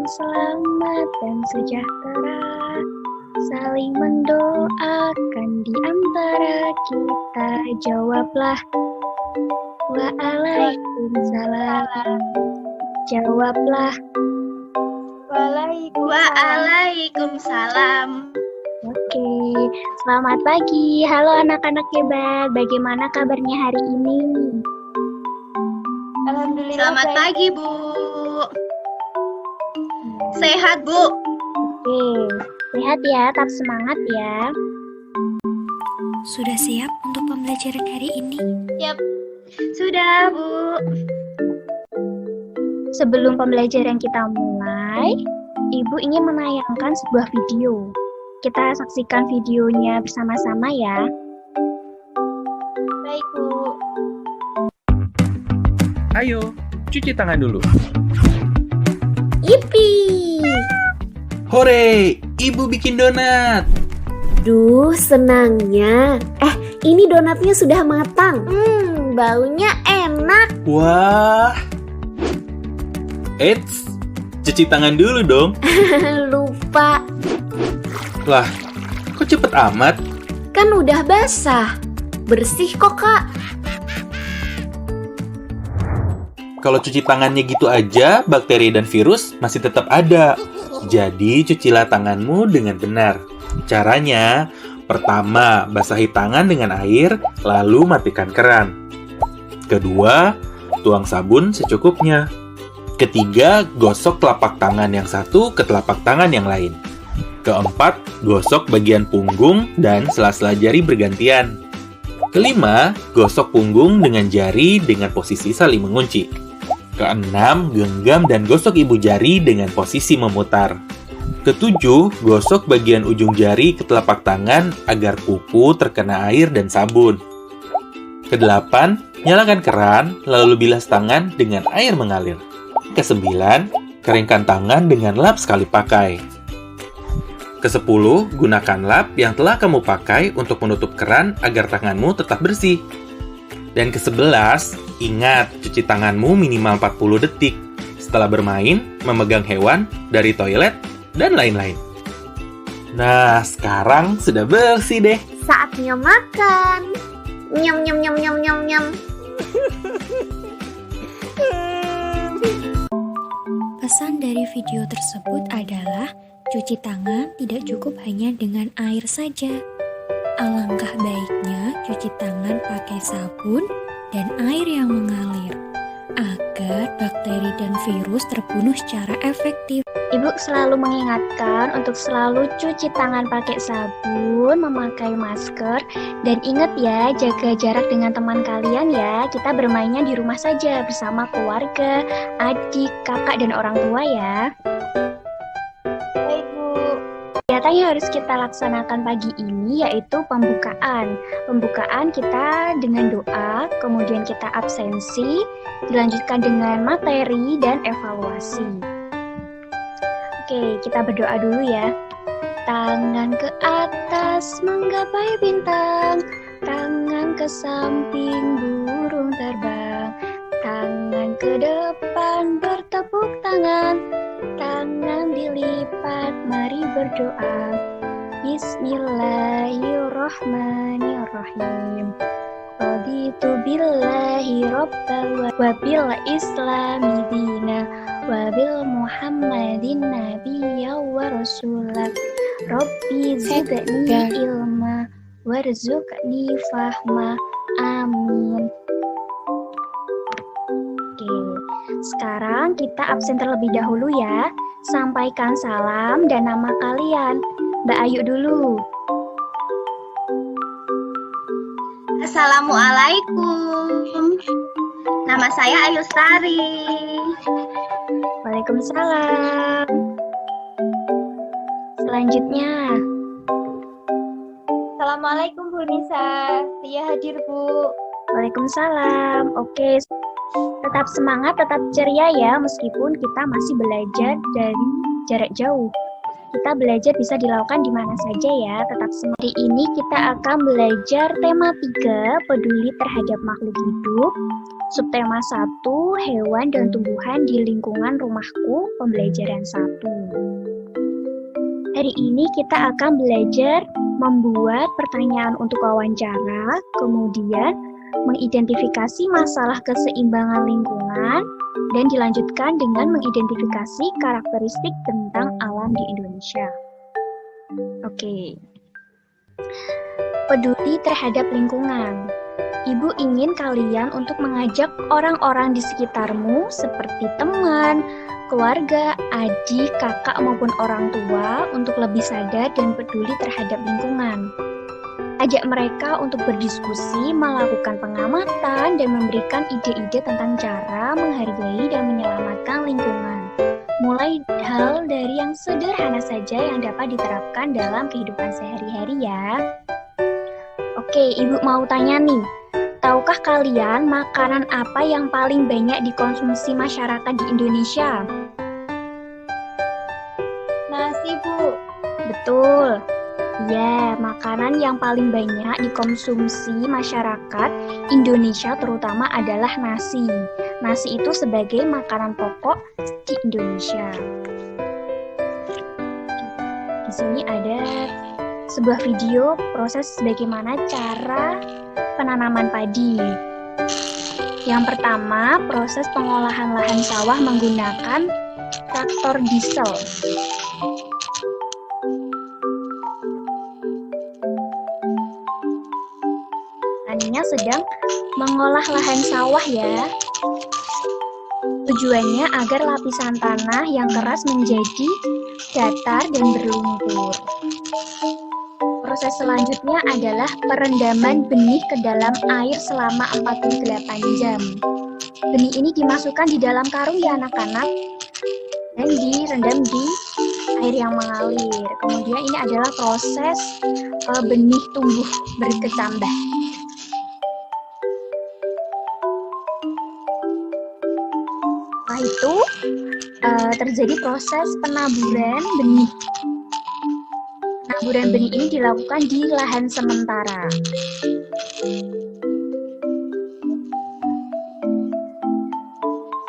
selamat dan sejahtera, saling mendoakan di antara kita. Jawablah, waalaikumsalam. Jawablah, Waalaikumsalam. oke. Selamat pagi, halo anak-anak hebat. Bagaimana kabarnya hari ini? Alhamdulillah. Selamat pagi, Bu. Sehat, Bu. Oke, sehat ya, tetap semangat ya. Sudah siap untuk pembelajaran hari ini? Sudah, Bu. Sebelum pembelajaran kita mulai, Ibu ingin menayangkan sebuah video. Kita saksikan videonya bersama-sama ya. Baik, Bu. Ayo, cuci tangan dulu. Yipi! Hore, ibu bikin donat. Duh, senangnya. Ini donatnya sudah matang. Baunya enak. Wah. Eits, cuci tangan dulu dong. Lupa. Lah, kok cepet amat? Kan udah basah. Bersih kok, Kak. Kalau cuci tangannya gitu aja, bakteri dan virus masih tetap ada. Jadi, cucilah tanganmu dengan benar. Caranya, pertama, basahi tangan dengan air, lalu matikan keran. Kedua, tuang sabun secukupnya. Ketiga, gosok telapak tangan yang satu ke telapak tangan yang lain. Keempat, gosok bagian punggung dan sela-sela jari bergantian. Kelima, gosok punggung dengan jari dengan posisi saling mengunci. Keenam, genggam dan gosok ibu jari dengan posisi memutar. Ketujuh, gosok bagian ujung jari ke telapak tangan agar kuku terkena air dan sabun. Kedelapan, nyalakan keran lalu bilas tangan dengan air mengalir. Kesembilan, keringkan tangan dengan lap sekali pakai. Kesepuluh, gunakan lap yang telah kamu pakai untuk menutup keran agar tanganmu tetap bersih. Dan ke-11, ingat cuci tanganmu minimal 40 detik setelah bermain, memegang hewan, dari toilet, dan lain-lain. Nah, sekarang sudah bersih deh. Saatnya makan. Nyam nyam nyam nyam nyam nyam. Pesan dari video tersebut adalah cuci tangan tidak cukup hanya dengan air saja. Alangkah baiknya cuci tangan pakai sabun dan air yang mengalir agar bakteri dan virus terbunuh secara efektif. Ibu selalu mengingatkan untuk selalu cuci tangan pakai sabun, memakai masker, dan ingat ya, jaga jarak dengan teman kalian ya. Kita bermainnya di rumah saja bersama keluarga, adik, kakak, dan orang tua ya. Baik, Bu. Kegiatan yang harus kita laksanakan pagi ini yaitu pembukaan. Pembukaan kita dengan doa, kemudian kita absensi, dilanjutkan dengan materi dan evaluasi. Oke, kita berdoa dulu ya. Tangan ke atas menggapai bintang, tangan ke samping burung terbang, tangan ke depan bertepuk tangan, tangan dilipat mari berdoa. Bismillahirrahmanirrahim. Raditu billahi rabban wa bil islami dina wa bil muhammadin nabiyya wa rasulah. Rabbi zidni ilma warzuqni fahma. Amin. Oke, sekarang kita absen terlebih dahulu ya. Sampaikan salam dan nama kalian. Mbak Ayu dulu. Assalamualaikum. Nama saya Ayu Stari. Waalaikumsalam. Selanjutnya, Assalamualaikum, Bu Nisa. Ria hadir, Bu. Waalaikumsalam. Oke, tetap semangat, tetap ceria ya, meskipun kita masih belajar dari jarak jauh. Kita belajar bisa dilakukan di mana saja ya, tetap semangat. Hari ini kita akan belajar tema 3, peduli terhadap makhluk hidup. Subtema 1, hewan dan tumbuhan di lingkungan rumahku, pembelajaran 1. Hari ini kita akan belajar membuat pertanyaan untuk wawancara, kemudian mengidentifikasi masalah keseimbangan lingkungan, dan dilanjutkan dengan mengidentifikasi karakteristik tentang alam di Indonesia. Oke. Peduli terhadap lingkungan. Ibu ingin kalian untuk mengajak orang-orang di sekitarmu seperti teman, keluarga, adik, kakak maupun orang tua untuk lebih sadar dan peduli terhadap lingkungan. Ajak mereka untuk berdiskusi, melakukan pengamatan, dan memberikan ide-ide tentang cara menghargai dan menyelamatkan lingkungan. Mulai hal dari yang sederhana saja yang dapat diterapkan dalam kehidupan sehari-hari ya. Oke, Ibu mau tanya nih. Tahukah kalian makanan apa yang paling banyak dikonsumsi masyarakat di Indonesia? Nasi, Bu. Betul. Ya, makanan yang paling banyak dikonsumsi masyarakat Indonesia terutama adalah nasi. Nasi itu sebagai makanan pokok di Indonesia. Di sini ada sebuah video proses bagaimana cara penanaman padi. Yang pertama, proses pengolahan lahan sawah menggunakan traktor diesel. Petaninya sedang mengolah lahan sawah ya. Tujuannya agar lapisan tanah yang keras menjadi datar dan berlumpur. Proses selanjutnya adalah perendaman benih ke dalam air selama 48 jam. Benih ini dimasukkan di dalam karung ya anak-anak dan direndam di air yang mengalir. Kemudian ini adalah proses benih tumbuh berkecambah. Setelah itu terjadi proses penaburan benih. Penaburan benih ini dilakukan di lahan sementara.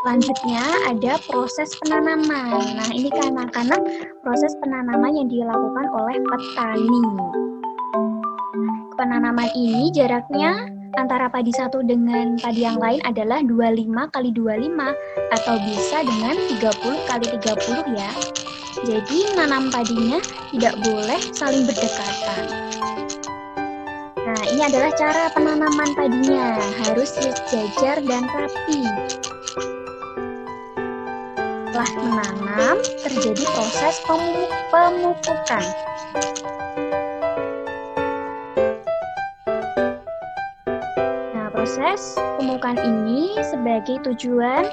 Selanjutnya ada proses penanaman. Nah, ini kanak-kanak proses penanaman yang dilakukan oleh petani. Penanaman ini jaraknya antara padi satu dengan padi yang lain adalah 25 x 25 atau bisa dengan 30 x 30 ya. Jadi menanam padinya tidak boleh saling berdekatan. Nah, ini adalah cara penanaman padinya, harus sejajar dan rapi. Setelah menanam, terjadi proses pemupukan. Nah, proses pemupukan ini sebagai tujuan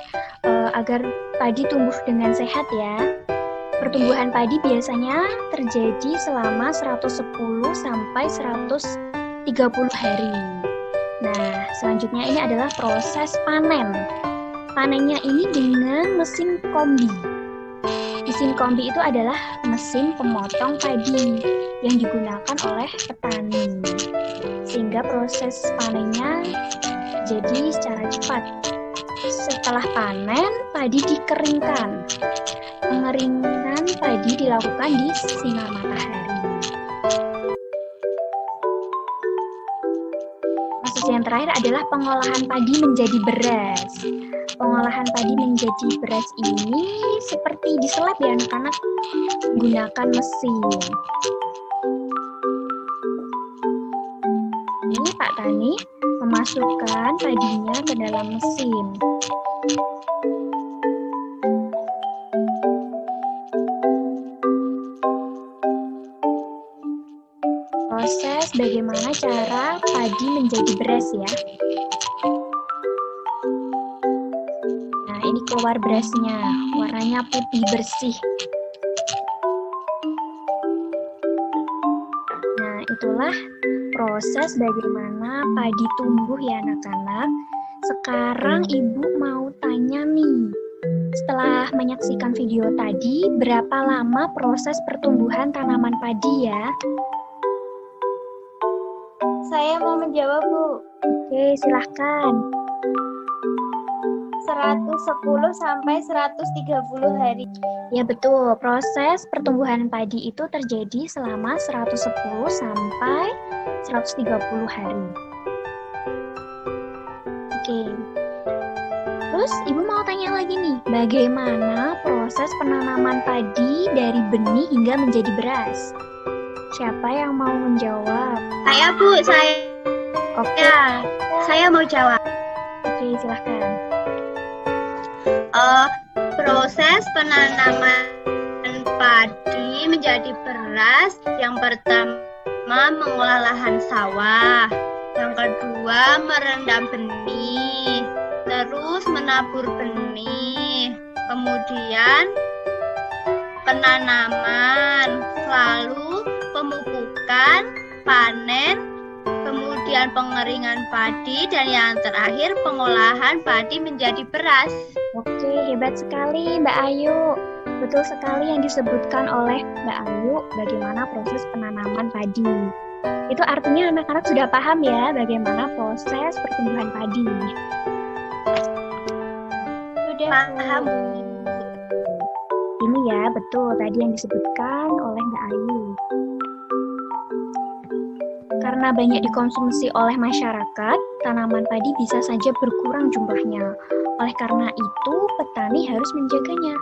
agar padi tumbuh dengan sehat ya. Pertumbuhan padi biasanya terjadi selama 110 sampai 130 hari. Nah, selanjutnya ini adalah proses panen. Panennya ini dengan mesin kombi. Mesin kombi itu adalah mesin pemotong padi yang digunakan oleh petani. Sehingga proses panennya jadi secara cepat. Setelah panen, padi dikeringkan. Pengeringan padi dilakukan di sinar matahari. Proses yang terakhir adalah pengolahan padi menjadi beras. Pengolahan padi menjadi beras ini seperti diselap ya anak-anak, menggunakan mesin. Ini Pak Tani memasukkan padinya ke dalam mesin. Proses bagaimana cara padi menjadi beras ya. Nah, ini keluar berasnya, warnanya putih bersih. Nah, itulah proses bagaimana padi tumbuh ya anak-anak. Sekarang Ibu mau tanya nih, setelah menyaksikan video tadi, berapa lama proses pertumbuhan tanaman padi ya? Saya mau menjawab, Bu. Oke, silahkan. 110 sampai 130 hari. Ya betul, proses pertumbuhan padi itu terjadi selama 110 sampai 130 hari. Oke. Terus Ibu mau tanya lagi nih, bagaimana proses penanaman padi dari benih hingga menjadi beras? Siapa yang mau menjawab? Saya Bu, Oke, saya mau jawab. oke, silahkan. Proses penanaman padi menjadi beras, yang pertama mengolah lahan sawah, yang kedua merendam benih, terus menabur benih, kemudian penanaman, lalu pemupukan, panen, kemudian pengeringan padi, dan yang terakhir pengolahan padi menjadi beras. Oke, hebat sekali Mbak Ayu. Betul sekali yang disebutkan oleh Mbak Ayu bagaimana proses penanaman padi. Itu artinya anak-anak sudah paham ya bagaimana proses pertumbuhan padi. Sudah, Paham, Bu. Bu. Ini ya, betul tadi yang disebutkan oleh Mbak Ayu. Karena banyak dikonsumsi oleh masyarakat, tanaman padi bisa saja berkurang jumlahnya. Oleh karena itu, petani harus menjaganya.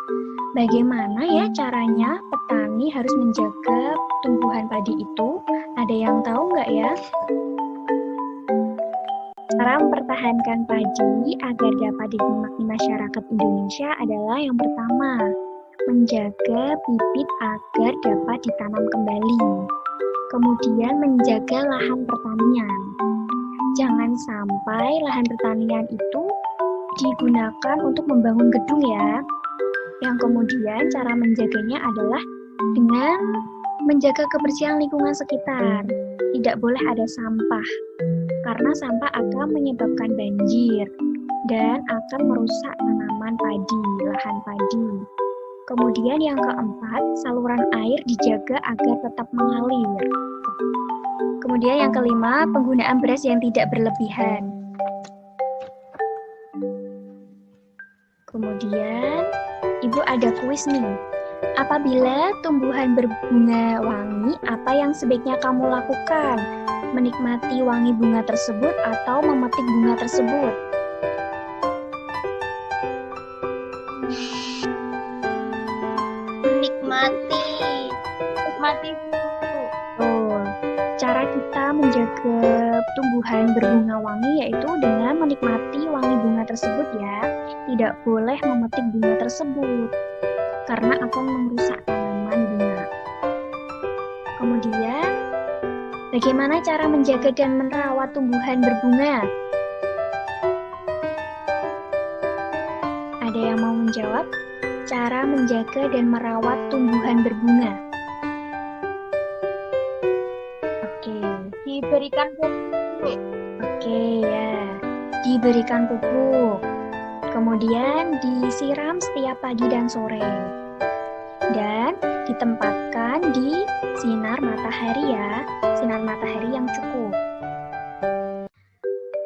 Bagaimana ya caranya petani harus menjaga tumbuhan padi itu? Ada yang tahu nggak ya? Cara mempertahankan padi agar dapat dinikmati masyarakat Indonesia adalah yang pertama, menjaga bibit agar dapat ditanam kembali. Kemudian menjaga lahan pertanian. Jangan sampai lahan pertanian itu digunakan untuk membangun gedung ya. Yang kemudian cara menjaganya adalah dengan menjaga kebersihan lingkungan sekitar. Tidak boleh ada sampah, karena sampah akan menyebabkan banjir dan akan merusak tanaman padi, lahan padi. Kemudian yang keempat, saluran air dijaga agar tetap mengalir. Kemudian yang kelima, penggunaan beras yang tidak berlebihan. Kemudian, Ibu ada kuis nih. Apabila tumbuhan berbunga wangi, apa yang sebaiknya kamu lakukan? Menikmati wangi bunga tersebut atau memetik bunga tersebut? Menikmati. Nikmati, Bu. Oh, cara kita menjaga tumbuhan berbunga wangi yaitu dengan menikmati wangi bunga tersebut ya. Tidak boleh memetik bunga tersebut karena akan merusak tanaman bunga. Kemudian, bagaimana cara menjaga dan merawat tumbuhan berbunga? Ada yang mau menjawab? Cara menjaga dan merawat tumbuhan berbunga. Oke. Diberikan pupuk. Oke ya, diberikan pupuk, kemudian disiram setiap pagi dan sore, dan ditempatkan di sinar matahari ya, sinar matahari yang cukup.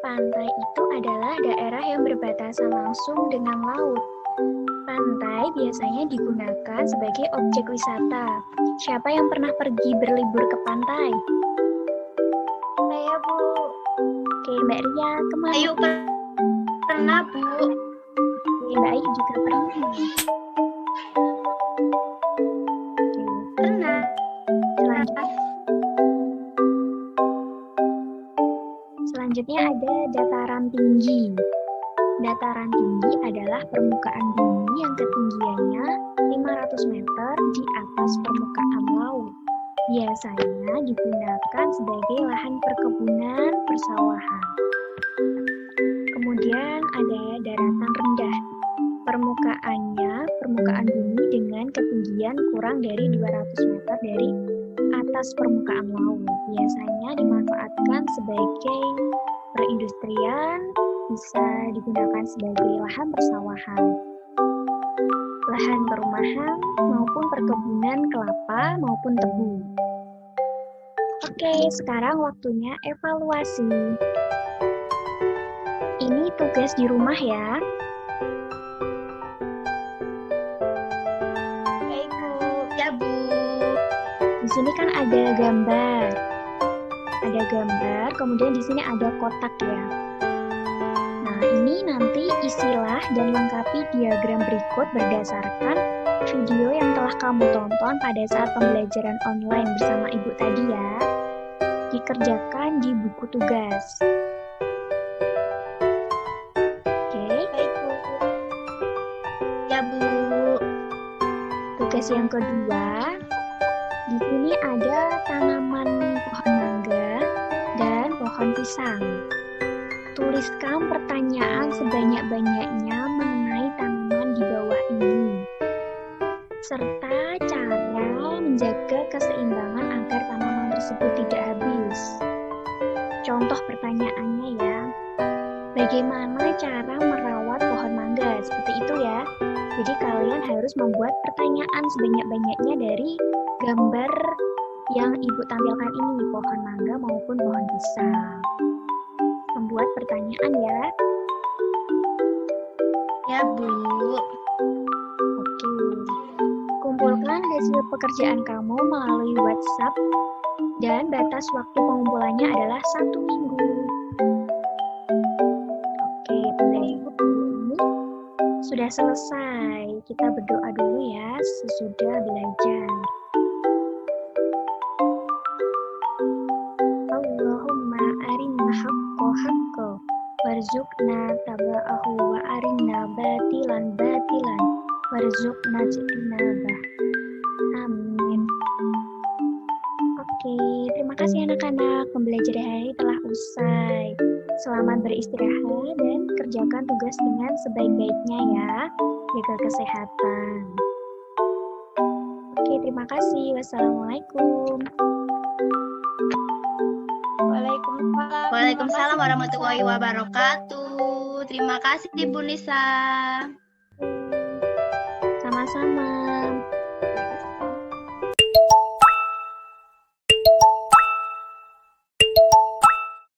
Pantai itu adalah daerah yang berbatasan langsung dengan laut. Pantai biasanya digunakan sebagai objek wisata. Siapa yang pernah pergi berlibur ke pantai? Saya, Bu. Oke, Mbak Ria, kemana? Ayu pernah, Bu. Oke, Mbak Ayu juga pernah. Oke, Pernah. selanjutnya ada dataran tinggi. Dataran tinggi adalah permukaan bumi yang ketinggiannya 500 meter di atas permukaan laut. Biasanya digunakan sebagai lahan perkebunan persawahan. Kemudian ada daratan rendah. Permukaan bumi dengan ketinggian kurang dari 200 meter dari atas permukaan laut. Biasanya dimanfaatkan sebagai perindustrian, bisa digunakan sebagai lahan persawahan. lahan perumahan maupun perkebunan kelapa maupun tebu. Oke, sekarang waktunya evaluasi. Ini tugas di rumah ya. Baik, Bu. Ya, Bu. Di sini kan ada gambar. Ada gambar, kemudian di sini ada kotak ya. Nah, ini nanti isilah dan lengkapi diagram berikut berdasarkan video yang telah kamu tonton pada saat pembelajaran online bersama Ibu tadi ya. Dikerjakan di buku tugas. Oke, Baik, Bu. Ya, Bu. tugas yang kedua. Di sini ada tanaman pohon mangga dan pohon pisang. Tuliskan pertanyaan sebanyak-banyaknya mengenai tanaman di bawah ini, serta cara menjaga keseimbangan agar tanaman tersebut tidak habis. Contoh pertanyaannya ya, bagaimana cara merawat pohon mangga? Seperti itu ya. Jadi kalian harus membuat pertanyaan sebanyak-banyaknya dari gambar yang Ibu tampilkan ini, pohon mangga maupun pohon pisang. Membuat pertanyaan ya. Ya, Bu. Oke. Kumpulkan hasil pekerjaan kamu melalui WhatsApp dan batas waktu pengumpulannya adalah 1 minggu. Oke, pembelajaran ini sudah selesai. Kita berdoa dulu ya sesudah belajar. Allahumma arinna haqqo haqqo warzuqna taba'ahu wa arinna batilan batilan warzuqna jinabah. Amin. Oke, terima kasih anak-anak. Pembelajaran hari ini telah usai. Selamat beristirahat dan kerjakan tugas dengan sebaik-baiknya ya. Jaga kesehatan. Oke, terima kasih. Wassalamualaikum. Waalaikumsalam. Waalaikumsalam warahmatullahi wabarakatuh. Terima kasih, Bu Nisa. Sama-sama.